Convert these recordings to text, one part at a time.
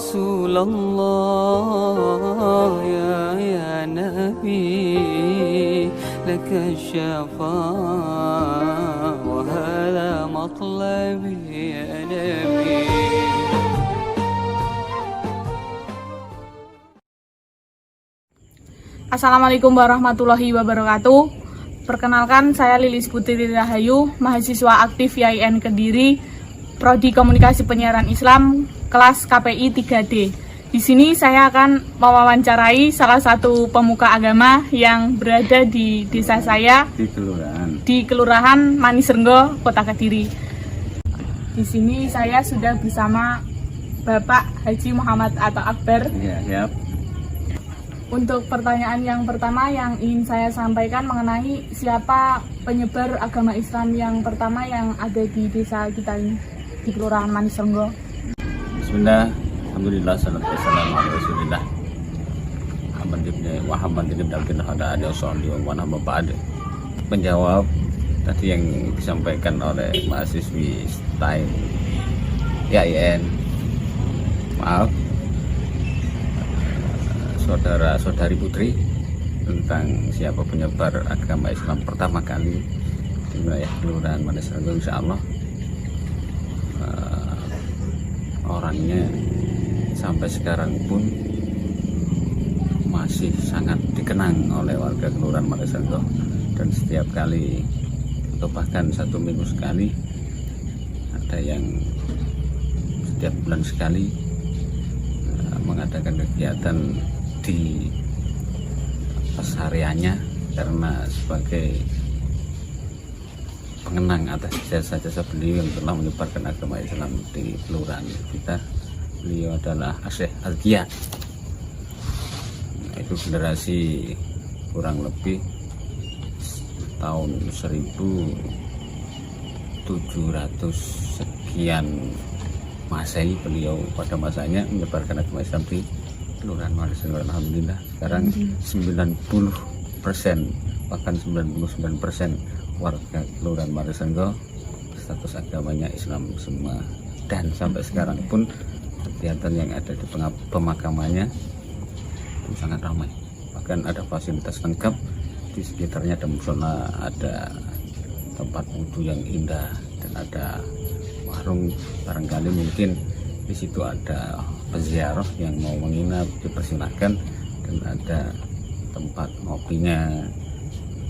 Rasulullah ya Nabi laka syafa' wa hadha matlabi ya Nabi. Assalamualaikum warahmatullahi wabarakatuh. Perkenalkan, saya Lilis Putri Rahayu, mahasiswa aktif YIN Kediri, Prodi Komunikasi Penyiaran Islam, kelas KPI 3D. Di sini saya akan mewawancarai salah satu pemuka agama yang berada di desa saya, di Kelurahan Manisrenggo, Kota Kediri. Di sini saya sudah bersama Bapak Haji Muhammad Atta Akbar. Ya. Untuk pertanyaan yang pertama yang ingin saya sampaikan mengenai siapa penyebar agama Islam yang pertama yang ada di desa kita ini, di Kelurahan Manisrenggo. Bismillah, alhamdulillah, salatu wassalamu ala rasulillah. Muhammad ibn Abdullah ada sholli wa nama ba'd. Menjawab tadi yang disampaikan oleh mahasiswi STAIM YIN. Maaf, saudara-saudari putri, tentang siapa penyebar agama Islam pertama kali di wilayah Kelurahan Manisrenggo, insya Allah orangnya sampai sekarang pun masih sangat dikenang oleh warga Kelurahan Manisrenggo, dan setiap kali atau bahkan 1 minggu sekali, ada yang setiap bulan sekali mengadakan kegiatan di pesariannya, karena sebagai pengenang atas jasa-jasa beliau yang telah menyebarkan agama Islam di kelurahan kita. Beliau adalah Syekh Al-Ghiyah. Itu generasi kurang lebih tahun 1700 sekian Masehi. Beliau pada masanya menyebarkan agama Islam di Kelurahan Manisrenggo. Alhamdulillah sekarang 90%, bahkan 99% warga Kelurahan Manisrenggo status agamanya Islam semua, dan sampai sekarang pun kegiatan yang ada di pemakamannya itu sangat ramai. Bahkan ada fasilitas lengkap di sekitarnya, ada musola, ada tempat wudhu yang indah, dan ada warung. Barangkali mungkin di situ ada peziarah yang mau menginap, dipersilahkan, dan ada tempat ngopinya.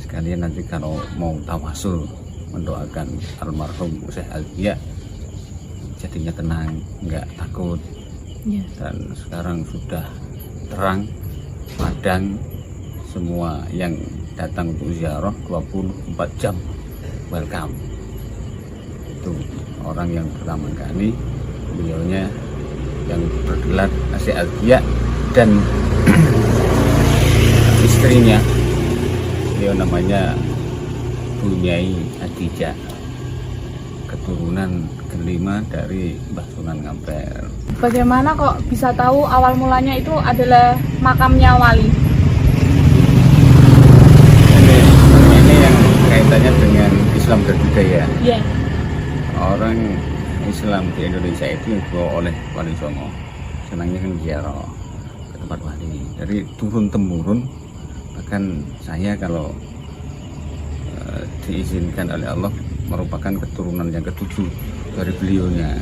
Sekalian nanti kalau mau tawasul mendoakan almarhum Syekh Al-Ghiyah, jadinya tenang, nggak takut. Dan sekarang sudah terang, padang, semua yang datang untuk ziarah 24 jam welcome. Itu orang yang pertama kali, beliaunya yang bergelar Syekh Al-Ghiyah, dan istrinya beliau namanya Bu Nyai Adijah, keturunan kelima dari Mbah Sunan Ngampel. Bagaimana kok bisa tahu awal mulanya itu adalah makamnya wali? Ini yang kaitannya dengan Islam dan budaya. Iya. Orang Islam di Indonesia itu dibawa oleh Wali Songo, senangnya kan ziarah ke tempat wali dari turun temurun. Bahkan saya kalau diizinkan oleh Allah merupakan keturunan yang ke-7 dari beliaunya,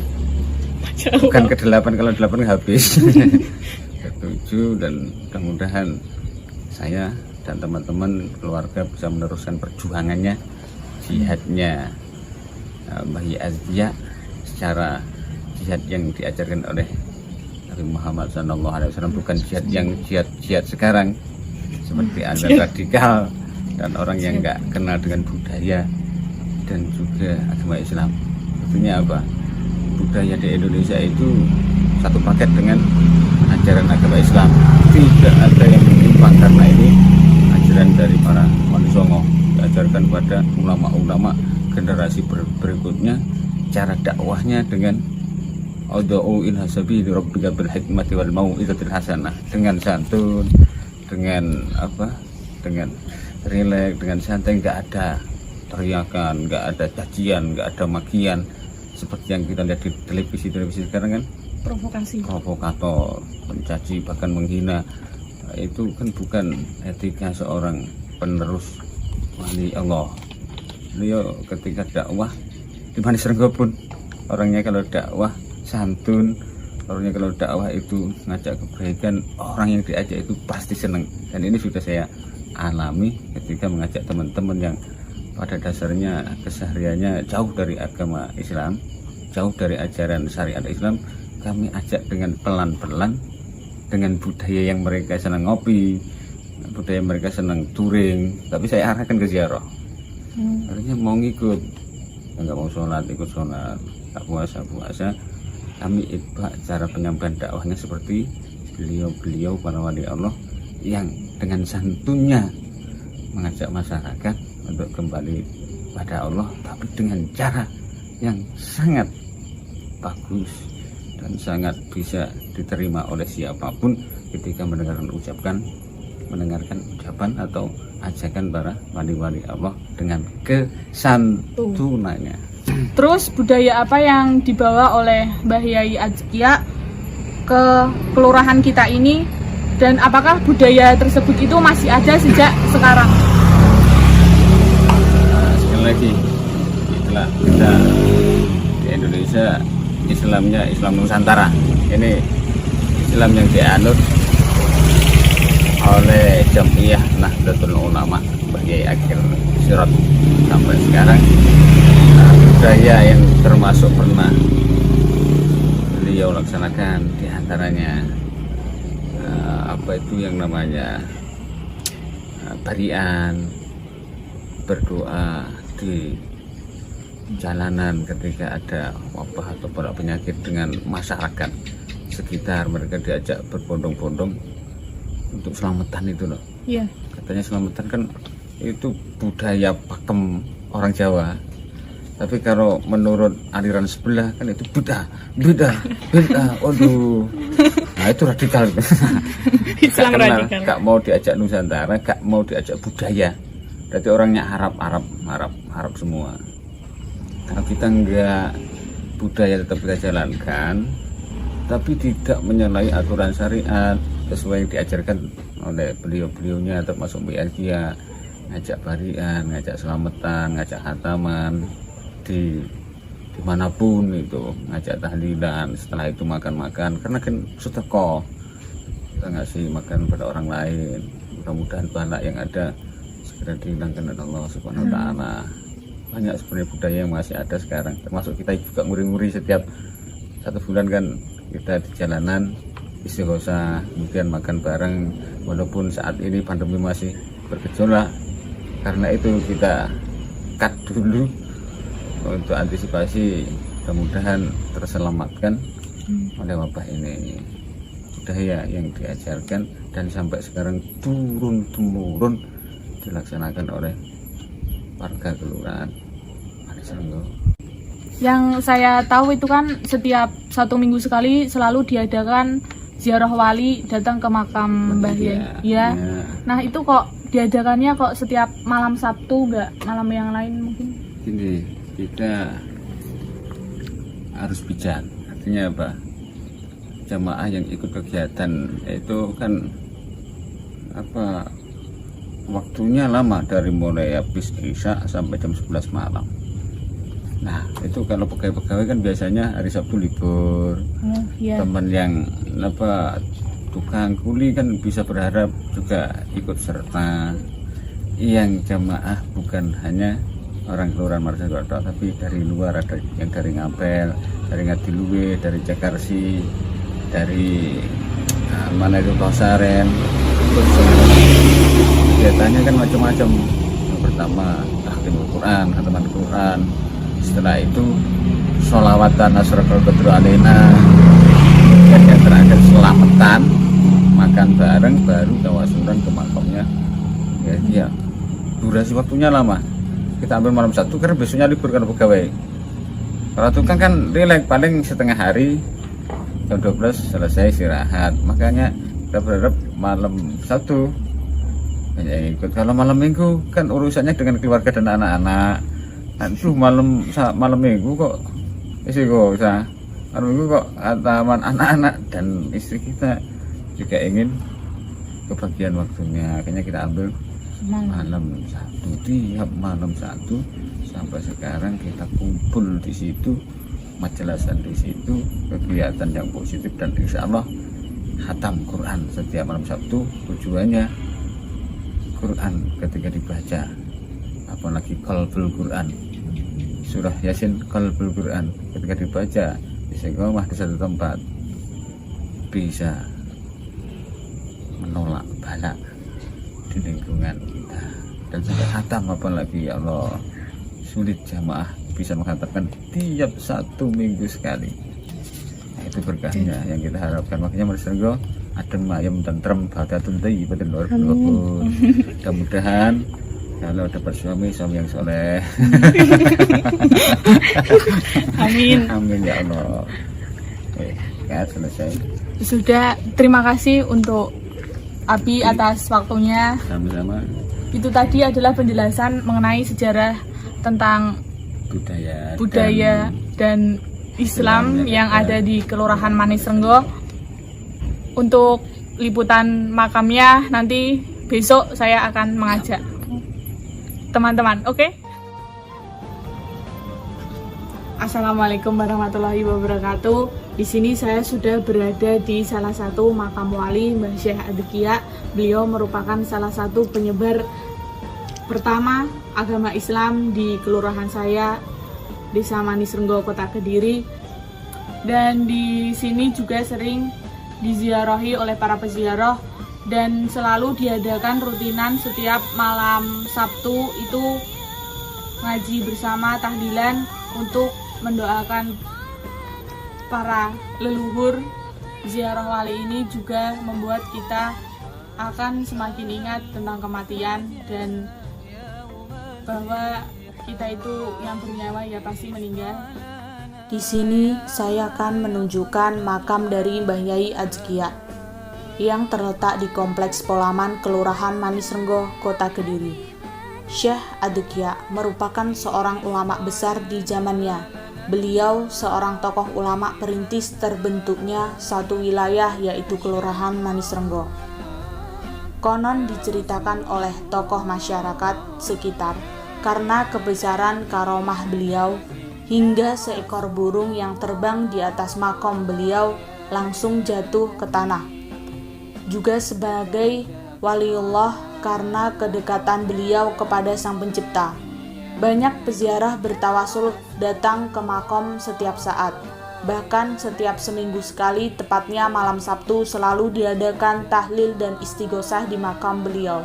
bukan ke-8, kalau 8 habis. Ke-7, dan mudah-mudahan saya dan teman-teman keluarga bisa meneruskan perjuangannya, jihadnya Mbah Ghiyah, secara jihad yang diajarkan oleh Nabi Muhammad SAW, bukan jihad yang jihad sekarang seperti azan radikal dan orang yang nggak kenal dengan budaya dan juga agama Islam. Artinya apa? Budaya di Indonesia itu satu paket dengan ajaran agama Islam, tidak ada yang menyimpang, karena ini ajaran dari para Wali Songo, diajarkan pada ulama-ulama generasi berikutnya. Cara dakwahnya dengan Ud'u ila sabili rabbika bil hikmati wal mau'izatil hasanah, dengan santun, dengan dengan rileks, dengan santai, nggak ada teriakan, nggak ada cacian, nggak ada makian seperti yang kita lihat di televisi sekarang kan. provokator, mencaci bahkan menghina. Nah, itu kan bukan etika seorang penerus wali Allah. Beliau ketika dakwah di mana serenggo pun orangnya kalau dakwah santun, orangnya kalau dakwah itu ngajak kebaikan, orang yang diajak itu pasti senang. Dan ini sudah saya alami ketika mengajak teman-teman yang pada dasarnya kesehariannya jauh dari agama Islam, jauh dari ajaran syariat Islam. Kami ajak dengan pelan-pelan, dengan budaya yang mereka senang ngopi, budaya mereka senang touring, tapi saya arahkan ke ziarah. Artinya mau ngikut, nggak mau sholat ikut sholat, tak puasa. Kami itbak cara penyampaian dakwahnya seperti beliau para wali Allah yang dengan santunnya mengajak masyarakat untuk kembali pada Allah, tapi dengan cara yang sangat bagus dan sangat bisa diterima oleh siapapun ketika mendengarkan ucapan atau ajakan para wali-wali Allah dengan kesantunannya. Terus budaya apa yang dibawa oleh Mbah Yai Azkia ke kelurahan kita ini, dan apakah budaya tersebut itu masih ada sejak sekarang? Sekali lagi, itulah kita di Indonesia Islamnya Islam Nusantara. Ini Islam yang dianut oleh Jamiyah Nahdlatul Ulama sebagai akhir sirat sampai sekarang. Budaya yang termasuk pernah beliau laksanakan diantaranya apa itu yang namanya barian, berdoa di jalanan ketika ada wabah atau penyakit dengan masyarakat sekitar. Mereka diajak berbondong-bondong untuk selamatan itu loh. Iya. Katanya selamatan kan itu budaya pakem orang Jawa. Tapi kalau menurut aliran sebelah kan itu beda. Waduh. Nah itu radikal. Islam radikal. Gak mau diajak Nusantara, gak mau diajak budaya. Berarti orangnya Arab semua. Kalau kita enggak, budaya tetap kita jalankan, tapi tidak menyalahi aturan syariat sesuai yang diajarkan oleh beliau-beliaunya, termasuk BRG, ngajak barian, ngajak selamatan, ngajak khataman dimanapun itu, ngajak tahlilan, setelah itu makan-makan, karena kan sedekah, kita ngasih makan pada orang lain. Mudah-mudahan balak yang ada segera dihilangkan oleh Allah Subhanahu wa Ta'ala. Banyak sebenarnya budaya yang masih ada sekarang, termasuk kita juga nguri-nguri setiap 1 bulan kan kita di jalanan istighosah, kemudian makan bareng, walaupun saat ini pandemi masih bergejolak. Karena itu kita cut dulu untuk antisipasi, mudah-mudahan terselamatkan oleh wabah ini. Budaya yang diajarkan dan sampai sekarang turun-temurun dilaksanakan oleh warga kelurahan Manisrenggo. Yang saya tahu itu kan setiap 1 minggu sekali selalu diadakan ziarah wali datang ke makam Mbah Yai. Ya. Nah itu kok diadakannya kok setiap malam Sabtu, nggak malam yang lain mungkin? Ini kita harus bijak. Artinya apa? Jamaah yang ikut kegiatan itu kan apa? Waktunya lama, dari mulai habis Isya sampai jam 11 malam. Nah itu kalau pegawai-pegawai kan biasanya hari Sabtu libur. Teman yang apa tukang kuli kan bisa berharap juga ikut serta. Yang jamaah bukan hanya orang kelurahan Manisrenggo, tapi dari luar, ada yang dari Ngapel, dari Ngadiluwe, dari Jakarsi, dari mana itu Tosaren. Kegiatannya kan macam-macam. Yang pertama tahlimul Quran, khataman Quran. Setelah itu sholawatan asraqal badru alaina. Dan yang terakhir selamatan, makan bareng, baru tawasulan ke makamnya. Ya, durasi waktunya lama. Kita ambil malam 1 karena besoknya libur karena pegawai. Kalau tukang kan relax, paling setengah hari, jam 12 selesai istirahat. Makanya kita berharap malam 1 banyak yang ikut. Kalau malam minggu kan urusannya dengan keluarga dan anak-anak. Aduh, malam minggu kok isi kok usah Itu kok taman anak-anak dan istri kita juga ingin kebagian waktunya, akhirnya kita ambil malam satu, tiap malam satu sampai sekarang kita kumpul di situ, majelasan di situ, kegiatan yang positif, dan insya Allah khatam Quran setiap malam Sabtu. Tujuannya Quran ketika dibaca, apalagi qalbul Quran, surah Yasin qalbul Quran ketika dibaca istiqomah di satu tempat bisa menolak bala di lingkungan kita, dan sampai khatam. Apalagi ya Allah, sulit jamaah bisa menghantarkan tiap 1 minggu sekali. Nah, itu berkahnya yang kita harapkan. Makanya Manisrenggo adem ayem tentrem bakatun thayyibatun luar biasa. Mudah-mudahan kalau dapat suami yang soleh. Amin. Amin ya Allah. Ya, selesai. Sudah, terima kasih untuk Abi atas waktunya. Sama-sama. Itu tadi adalah penjelasan mengenai sejarah tentang budaya dan Islam yang ada di Kelurahan Manisrenggo. Untuk liputan makamnya nanti besok saya akan mengajak teman-teman. Oke? Assalamualaikum warahmatullahi wabarakatuh. Di sini saya sudah berada di salah satu makam wali Mbah Syekh Adkia. Beliau merupakan salah satu penyebar pertama agama Islam di kelurahan saya, Desa Manisrenggo, Kota Kediri. Dan di sini juga sering diziarahi oleh para peziarah dan selalu diadakan rutinan setiap malam Sabtu itu ngaji bersama, tahlilan untuk mendoakan para leluhur. Ziarah wali ini juga membuat kita akan semakin ingat tentang kematian dan bahwa kita itu yang bernyawa ya pasti meninggal. Di sini saya akan menunjukkan makam dari Mbah Yai Adkia yang terletak di Kompleks Polaman, Kelurahan Manisrenggo, Kota Kediri. Syekh Adkia merupakan seorang ulama besar di zamannya. Beliau seorang tokoh ulama perintis terbentuknya satu wilayah, yaitu Kelurahan Manisrenggo. Konon diceritakan oleh tokoh masyarakat sekitar karena kebesaran karomah beliau, hingga seekor burung yang terbang di atas makom beliau langsung jatuh ke tanah. Juga sebagai waliullah karena kedekatan beliau kepada Sang Pencipta. Banyak peziarah bertawasul datang ke makom setiap saat. Bahkan setiap seminggu sekali, tepatnya malam Sabtu, selalu diadakan tahlil dan istighosah di makam beliau.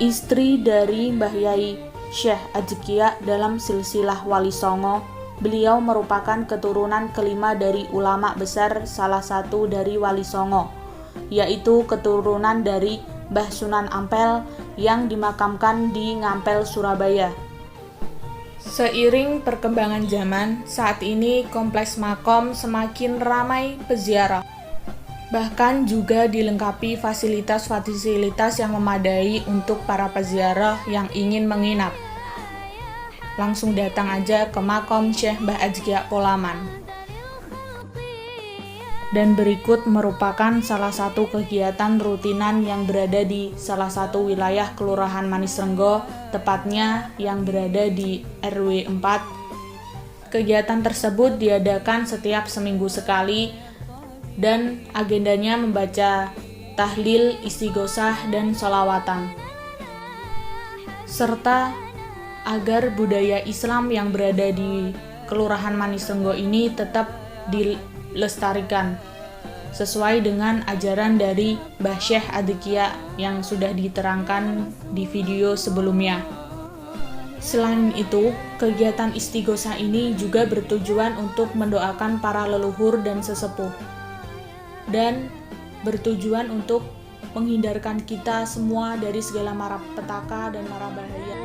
Istri dari Mbah Yai Syekh Adkia dalam silsilah Wali Songo, beliau merupakan keturunan kelima dari ulama besar, salah satu dari Wali Songo, yaitu keturunan dari Mbah Sunan Ampel yang dimakamkan di Ngampel, Surabaya. Seiring perkembangan zaman, saat ini kompleks makom semakin ramai peziarah. Bahkan juga dilengkapi fasilitas-fasilitas yang memadai untuk para peziarah yang ingin menginap. Langsung datang aja ke makom Syekh Mbah Adkia Polaman. Dan berikut merupakan salah satu kegiatan rutinan yang berada di salah satu wilayah Kelurahan Manisrenggo, tepatnya yang berada di RW 4. Kegiatan tersebut diadakan setiap seminggu sekali dan agendanya membaca tahlil, istighosah, dan sholawatan. Serta agar budaya Islam yang berada di Kelurahan Manisrenggo ini tetap dilestarikan sesuai dengan ajaran dari Mbah Syekh Adkia yang sudah diterangkan di video sebelumnya. Selain itu, kegiatan istighosah ini juga bertujuan untuk mendoakan para leluhur dan sesepuh, dan bertujuan untuk menghindarkan kita semua dari segala mara petaka dan mara bahaya.